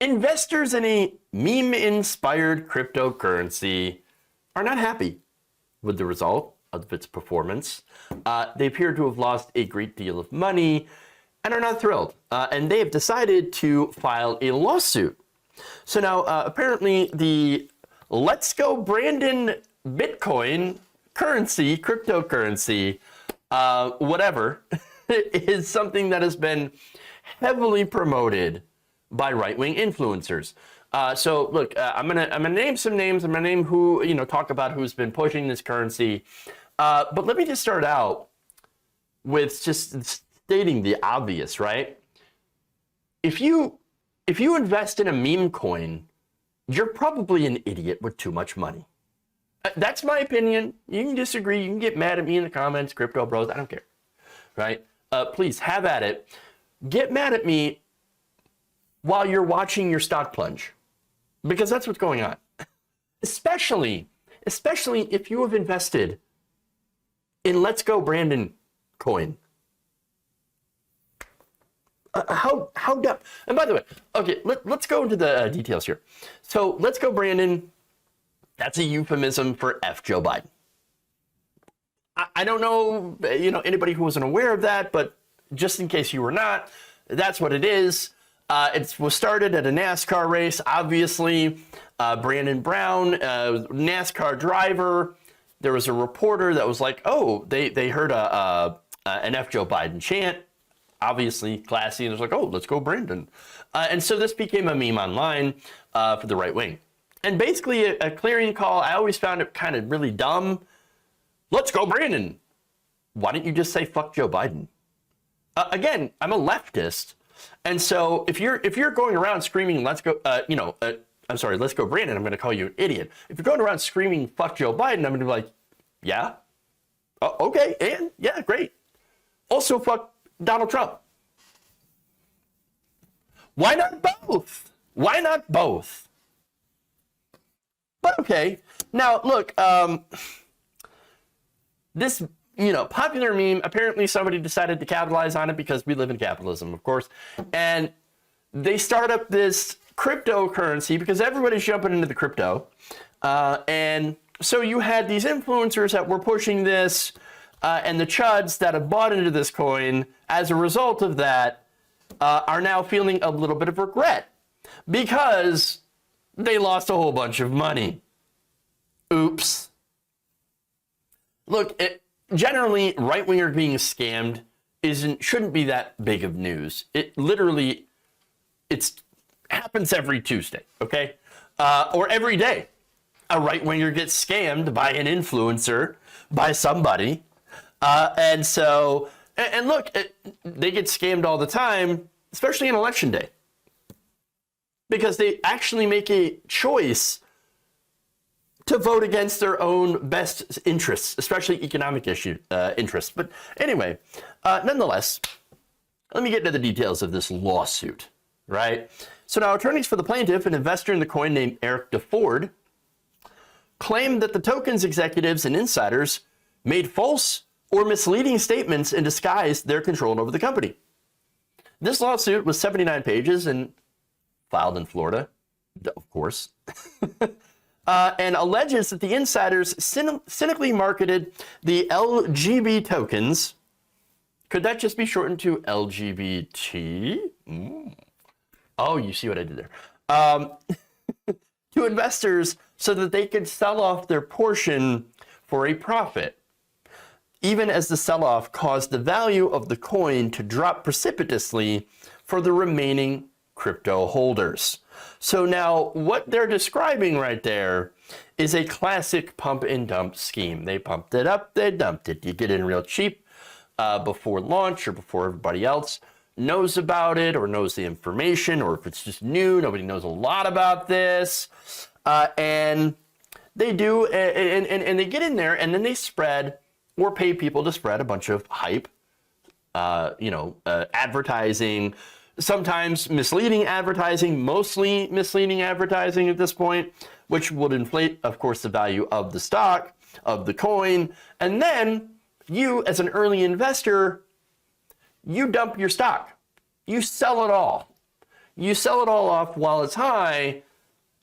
Investors in a meme-inspired cryptocurrency are not happy with the result of its performance. They appear to have lost a great deal of money and are not thrilled. And they have decided to file a lawsuit. So now, apparently, the Let's Go Brandon Bitcoin currency, cryptocurrency, whatever, is something that has been heavily promoted by right-wing influencers. So look, I'm gonna name some names. I'm gonna name who, talk about who's been pushing this currency. But let me just start out with just stating the obvious, right? If you invest in a meme coin, you're probably an idiot with too much money. That's my opinion. You can disagree. You can get mad at me in the comments, crypto bros. I don't care, right? Please have at it. Get mad at me while you're watching your stock plunge, because that's what's going on. Especially if you have invested in Let's Go Brandon coin. How dumb? And by the way, okay, let's go into the details here. So Let's Go Brandon, that's a euphemism for F Joe Biden. I don't know, anybody who wasn't aware of that, but just in case you were not, that's what it is. It was started at a NASCAR race, obviously. Brandon Brown, NASCAR driver. There was a reporter that was like, oh, they heard an F Joe Biden chant. Obviously classy, and it was like, oh, let's go Brandon. And so this became a meme online for the right wing. And basically a clearing call, I always found it kind of really dumb. Let's go Brandon. Why didn't you just say fuck Joe Biden? Again, I'm a leftist. And so if you're going around screaming, let's go, let's go Brandon, I'm going to call you an idiot. If you're going around screaming, fuck Joe Biden, I'm going to be like, yeah, okay, and yeah, great. Also, fuck Donald Trump. Why not both? Why not both? But okay, now look, this, popular meme, apparently somebody decided to capitalize on it because we live in capitalism, of course. And they start up this cryptocurrency because everybody's jumping into the crypto. And so you had these influencers that were pushing this, and the Chuds that have bought into this coin as a result of that are now feeling a little bit of regret because they lost a whole bunch of money. Oops. Look, generally, right-winger being scammed shouldn't be that big of news. It happens every Tuesday, okay? Or every day. A right-winger gets scammed by an influencer, by somebody. And look, they get scammed all the time, especially on election day. Because they actually make a choice to vote against their own best interests, especially economic interests. But anyway, nonetheless, let me get into the details of this lawsuit, right? So now attorneys for the plaintiff, an investor in the coin named Eric DeFord, claimed that the token's executives and insiders made false or misleading statements and disguised their control over the company. This lawsuit was 79 pages and filed in Florida, of course. And alleges that the insiders cynically marketed the LGB tokens. Could that just be shortened to LGBT? Oh, you see what I did there. To investors so that they could sell off their portion for a profit, even as the sell-off caused the value of the coin to drop precipitously for the remaining crypto holders. So now what they're describing right there is a classic pump and dump scheme. They pumped it up, they dumped it. You get in real cheap before launch or before everybody else knows about it or knows the information, or if it's just new, nobody knows a lot about this. And they do, and they get in there and then they spread or pay people to spread a bunch of hype, advertising, sometimes misleading advertising, mostly misleading advertising at this point, which would inflate, of course, the value of the stock, of the coin. And then you, as an early investor, you dump your stock. You sell it all. you sell it all off while it's high,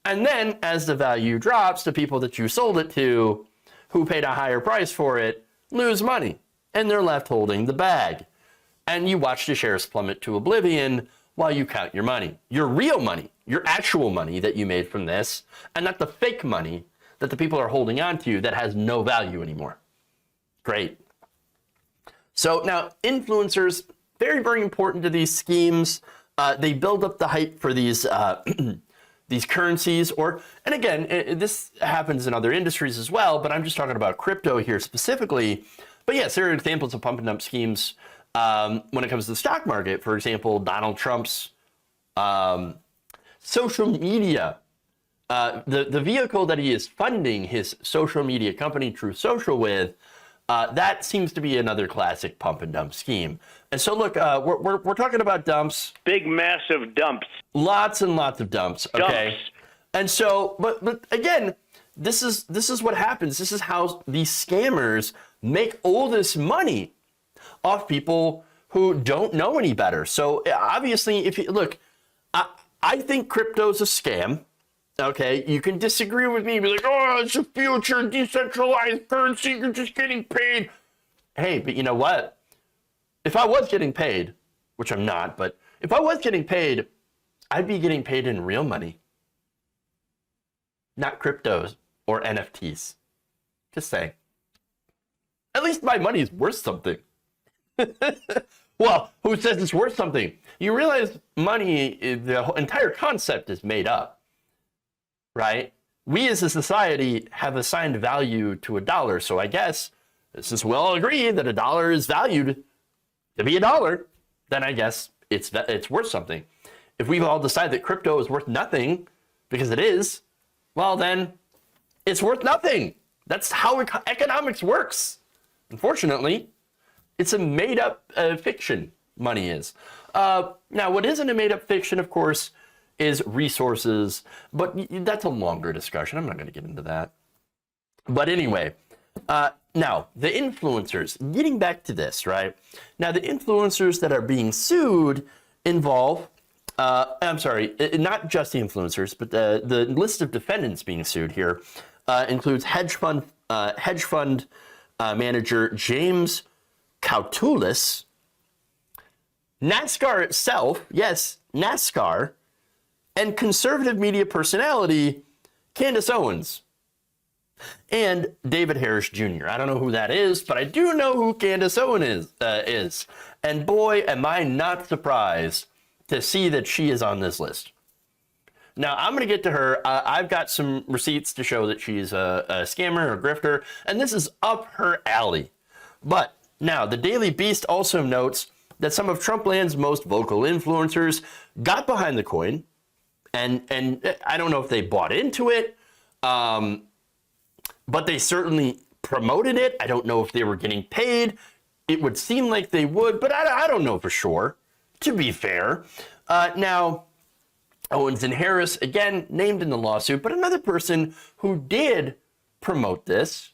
and then as the value drops, the people that you sold it to, who paid a higher price for it, lose money, and they're left holding the bag. And you watch the shares plummet to oblivion while you count your money. Your real money, your actual money that you made from this, and not the fake money that the people are holding on to that has no value anymore. Great. So now influencers, very, very important to these schemes. They build up the hype for these these currencies, and again, this happens in other industries as well, but I'm just talking about crypto here specifically. But yes, there are examples of pump and dump schemes when it comes to the stock market. For example, Donald Trump's social media, the vehicle that he is funding his social media company, Truth Social, with, that seems to be another classic pump and dump scheme. And so look, we're talking about dumps. Big, massive dumps. Lots and lots of dumps. Okay. Dumps. And so, but again, this is what happens. This is how these scammers make all this money off people who don't know any better. So obviously, if you look, I think crypto's a scam. Okay, you can disagree with me, be like, oh, it's a future decentralized currency, you're just getting paid. Hey, but you know what? If I was getting paid, which I'm not, but if I was getting paid, I'd be getting paid in real money, not cryptos or NFTs. Just saying. At least my money is worth something. Well, who says it's worth something? You realize money, the entire concept is made up. Right? We as a society have assigned value to a dollar. So I guess, since we all agree that a dollar is valued to be a dollar, then I guess it's worth something. If we've all decided that crypto is worth nothing, because it is, well then, it's worth nothing. That's how economics works. Unfortunately, it's a made-up fiction, money is. Now, what isn't a made-up fiction, of course, is resources, but that's a longer discussion. I'm not going to get into that. But anyway, now the influencers, getting back to this, right? Now the influencers that are being sued involve, I'm sorry, not just the influencers, but the list of defendants being sued here includes hedge fund manager James Kautulis, NASCAR itself, yes, NASCAR, and conservative media personality Candace Owens, and David Harris Jr. I don't know who that is, but I do know who Candace Owens is. And boy, am I not surprised to see that she is on this list. Now, I'm going to get to her. I've got some receipts to show that she's a scammer or grifter, and this is up her alley. But now, the Daily Beast also notes that some of Trumpland's most vocal influencers got behind the coin, and I don't know if they bought into it, but they certainly promoted it. I don't know if they were getting paid. It would seem like they would, but I don't know for sure, to be fair. Now, Owens and Harris, again, named in the lawsuit, but another person who did promote this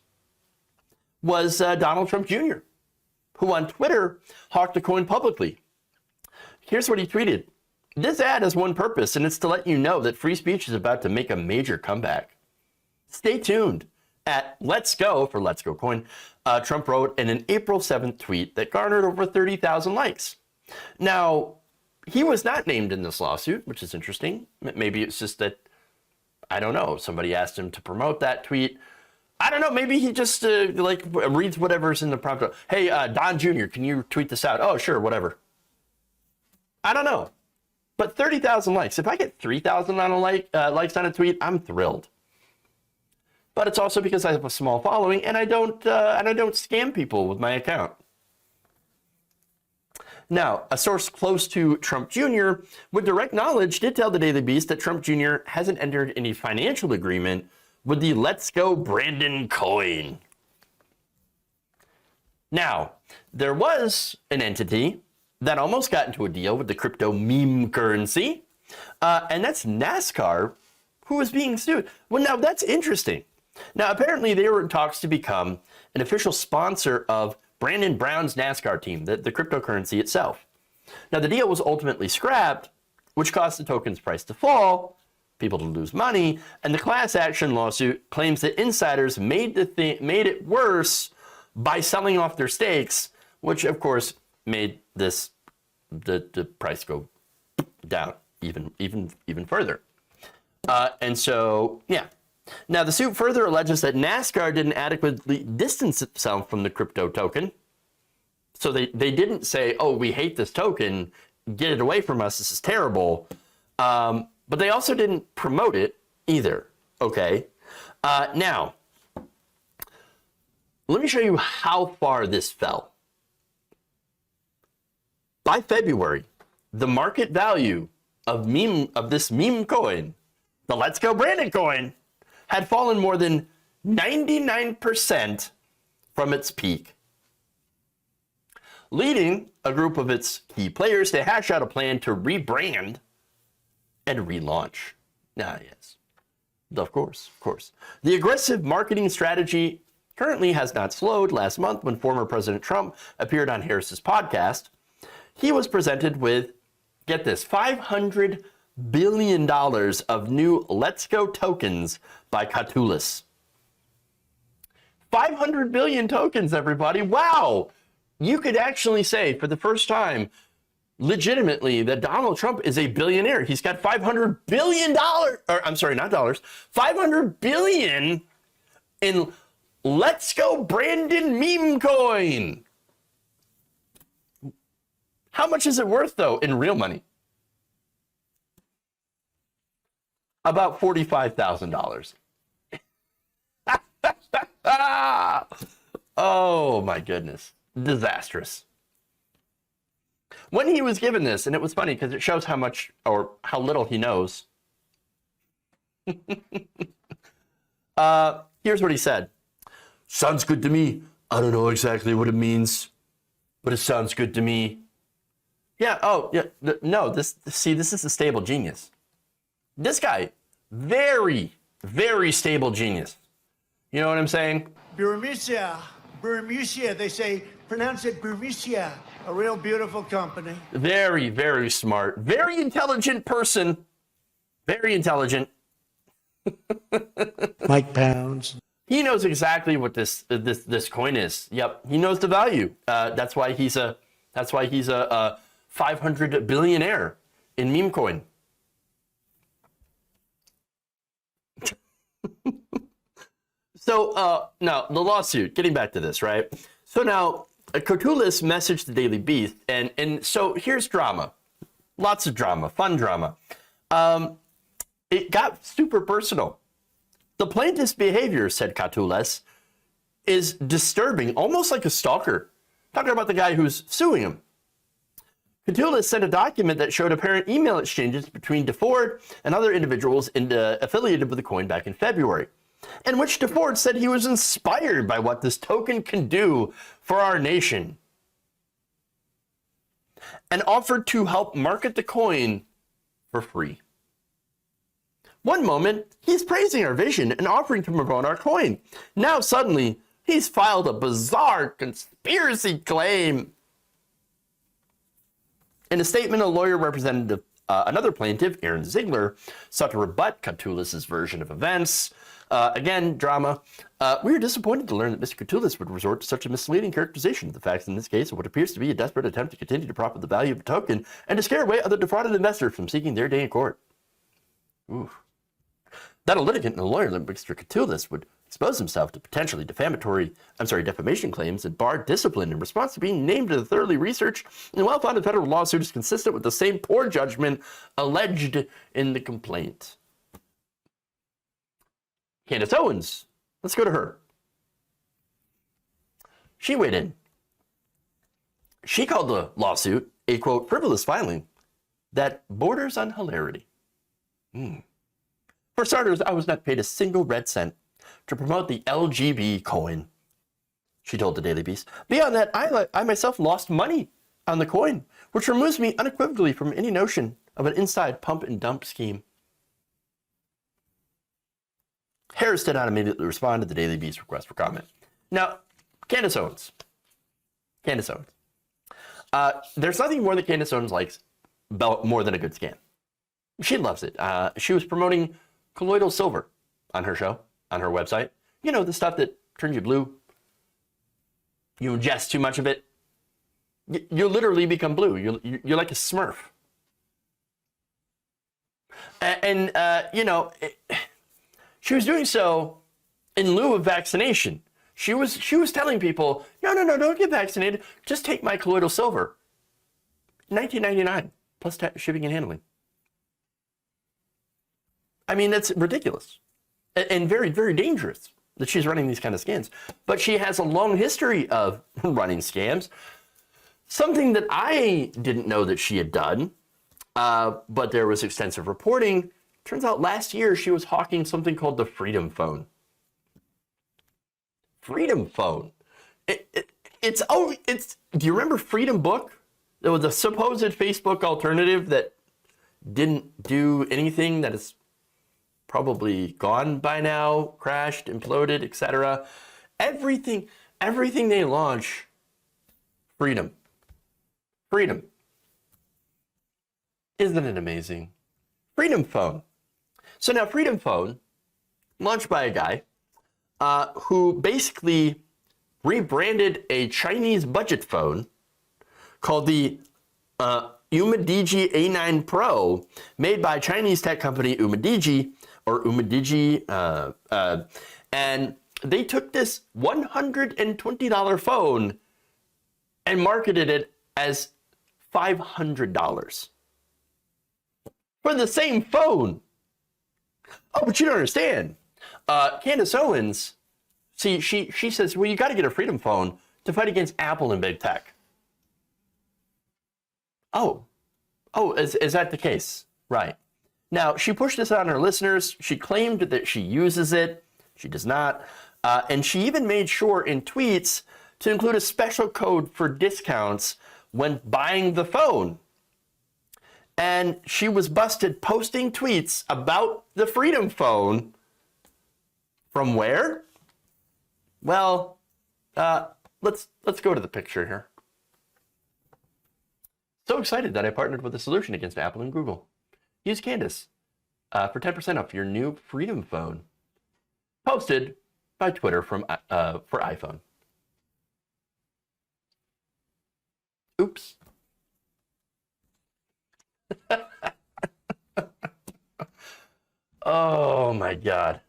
was Donald Trump Jr., who on Twitter hawked the coin publicly. Here's what he tweeted. This ad has one purpose, and it's to let you know that free speech is about to make a major comeback. Stay tuned. At Let's Go, for Let's Go Coin, Trump wrote in an April 7th tweet that garnered over 30,000 likes. Now, he was not named in this lawsuit, which is interesting. Maybe it's just that, I don't know, somebody asked him to promote that tweet. I don't know, maybe he just reads whatever's in the prompt. Hey, Don Jr., can you tweet this out? Oh, sure, whatever. I don't know. But 30,000 likes. If I get 3,000 on likes on a tweet, I'm thrilled. But it's also because I have a small following, and I don't scam people with my account. Now, a source close to Trump Jr. with direct knowledge did tell the Daily Beast that Trump Jr. hasn't entered any financial agreement with the Let's Go Brandon coin. Now, there was an entity that almost got into a deal with the crypto meme currency, and that's NASCAR, who is being sued. Well, now that's interesting. Now, apparently they were in talks to become an official sponsor of Brandon Brown's NASCAR team, the cryptocurrency itself. Now, the deal was ultimately scrapped which caused the token's price to fall, people to lose money, and the class action lawsuit claims that insiders made it worse by selling off their stakes, which of course made the price go down even further. And so, yeah. Now, the suit further alleges that NASCAR didn't adequately distance itself from the crypto token. So they didn't say, oh, we hate this token, get it away from us, this is terrible. But they also didn't promote it either, okay? Now, let me show you how far this fell. By February, the market value of this meme coin, the Let's Go Brandon coin, had fallen more than 99% from its peak, leading a group of its key players to hash out a plan to rebrand and relaunch. Yes, of course. The aggressive marketing strategy currently has not slowed. Last month, when former President Trump appeared on Harris's podcast, he was presented with, get this, $500 billion of new Let's Go tokens by Chuds. 500 billion tokens, everybody. Wow. You could actually say for the first time, legitimately, that Donald Trump is a billionaire. He's got $500 billion, or I'm sorry, not dollars, 500 billion in Let's Go Brandon meme coin. How much is it worth, though, in real money? About $45,000. Oh, my goodness. Disastrous. When he was given this, and it was funny because it shows how much or how little he knows. Here's what he said. Sounds good to me. I don't know exactly what it means, but it sounds good to me. Yeah, oh, yeah, no, this is a stable genius. This guy, very, very stable genius. You know what I'm saying? Burmisia, they say, pronounce it Burmisia, a real beautiful company. Very, very smart, very intelligent person, very intelligent. Mike Pounds. He knows exactly what this coin is. Yep, he knows the value. That's why he's a 500 billionaire in meme coin. So now the lawsuit, getting back to this, right? So now Chuds messaged the Daily Beast, and so here's drama. Lots of drama, fun drama. It got super personal. The plaintiff's behavior, said Chuds, is disturbing, almost like a stalker. Talking about the guy who's suing him. Chuds sent a document that showed apparent email exchanges between Duped and other individuals affiliated with the coin back in February, in which Duped said he was inspired by what this token can do for our nation and offered to help market the coin for free. One moment, he's praising our vision and offering to promote our coin. Now suddenly, he's filed a bizarre conspiracy claim. In a statement, a lawyer represented another plaintiff, Aaron Ziegler, sought to rebut Chuds' version of events. Again, drama. We are disappointed to learn that Mr. Chuds would resort to such a misleading characterization of the facts in this case of what appears to be a desperate attempt to continue to profit the value of the token and to scare away other defrauded investors from seeking their day in court. Oof. That a litigant and a lawyer like Mr. Chuds would expose himself to potentially defamation claims and bar discipline in response to being named in a thoroughly researched and well-founded federal lawsuit is consistent with the same poor judgment alleged in the complaint. Candace Owens, let's go to her. She weighed in. She called the lawsuit a, quote, frivolous filing that borders on hilarity. For starters, I was not paid a single red cent to promote the LGB coin, she told the Daily Beast. Beyond that, I myself lost money on the coin, which removes me unequivocally from any notion of an inside pump and dump scheme. Harris did not immediately respond to the Daily Beast request for comment. Now, Candace Owens. There's nothing more that Candace Owens likes more than a good scam. She loves it. She was promoting colloidal silver on her show, on her website. You know, the stuff that turns you blue. You ingest too much of it, you literally become blue. You're like a Smurf. And you know, she was doing so in lieu of vaccination. She was telling people, no, don't get vaccinated. Just take my colloidal silver. $19.99 plus shipping and handling. I mean, that's ridiculous and very, very dangerous that she's running these kind of scams. But she has a long history of running scams. Something that I didn't know that she had done, but there was extensive reporting. Turns out last year she was hawking something called the Freedom Phone. Freedom Phone. It's do you remember Freedom Book? There was a supposed Facebook alternative that didn't do anything, that is probably gone by now, crashed, imploded, etc. Everything they launch, freedom. Freedom. Isn't it amazing? Freedom Phone. So now Freedom Phone, launched by a guy who basically rebranded a Chinese budget phone called the Umidigi A9 Pro, made by Chinese tech company Umidigi, and they took this $120 phone and marketed it as $500 for the same phone. Oh, but you don't understand. Candace Owens, see, she says, well, you got to get a Freedom Phone to fight against Apple and big tech. Oh, is that the case? Right. Now, she pushed this on her listeners. She claimed that she uses it. She does not. And she even made sure in tweets to include a special code for discounts when buying the phone. And she was busted posting tweets about the Freedom Phone. From where? Well, let's go to the picture here. So excited that I partnered with a solution against Apple and Google. Use Candace for 10% off your new Freedom Phone. Posted by Twitter for iPhone. Oops. Oh my God.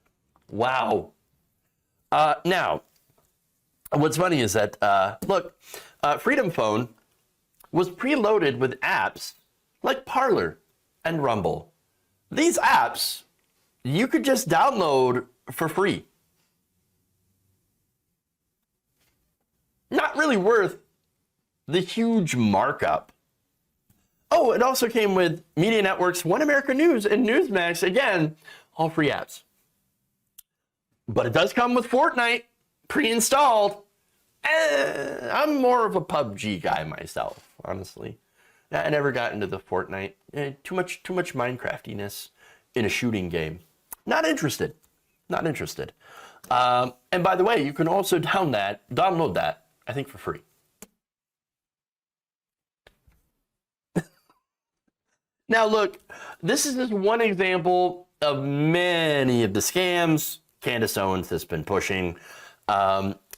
Wow. Now, what's funny is that, look, Freedom Phone was preloaded with apps like Parler and Rumble. These apps you could just download for free. Not really worth the huge markup. Oh, it also came with Media Network's One America News and Newsmax. Again, all free apps. But it does come with Fortnite pre-installed. I'm more of a PUBG guy myself, honestly. I never got into the Fortnite. Too much Minecraftiness in a shooting game. Not interested. Not interested. And by the way, you can also download that, I think, for free. Now look, this is just one example of many of the scams Candace Owens has been pushing.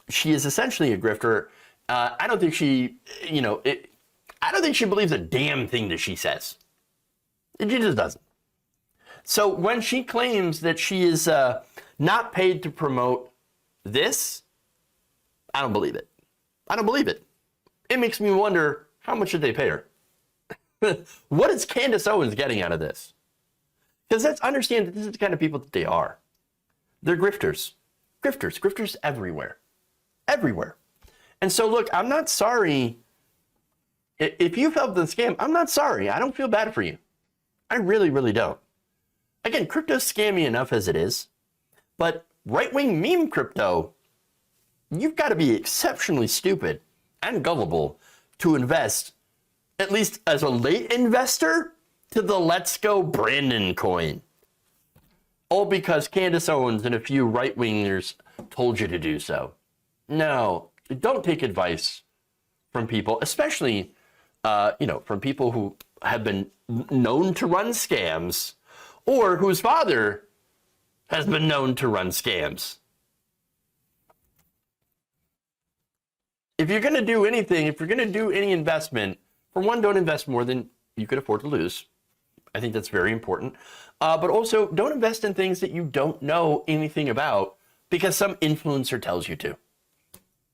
She is essentially a grifter. I don't think she, I don't think she believes a damn thing that she says. She just doesn't. So when she claims that she is not paid to promote this, I don't believe it. I don't believe it. It makes me wonder, how much did they pay her? What is Candace Owens getting out of this? Because let's understand that this is the kind of people that they are. They're grifters. Grifters everywhere. Everywhere. And so look, I'm not sorry. If you fell for the scam, I'm not sorry. I don't feel bad for you. I really, really don't. Again, crypto's scammy enough as it is. But right-wing meme crypto, you've got to be exceptionally stupid and gullible to invest, at least as a late investor, to the Let's Go Brandon coin. All because Candace Owens and a few right-wingers told you to do so. No, don't take advice from people, especially, from people who have been known to run scams or whose father has been known to run scams. If you're going to do anything, if you're going to do any investment, for one, don't invest more than you could afford to lose. I think that's very important. But also, don't invest in things that you don't know anything about because some influencer tells you to.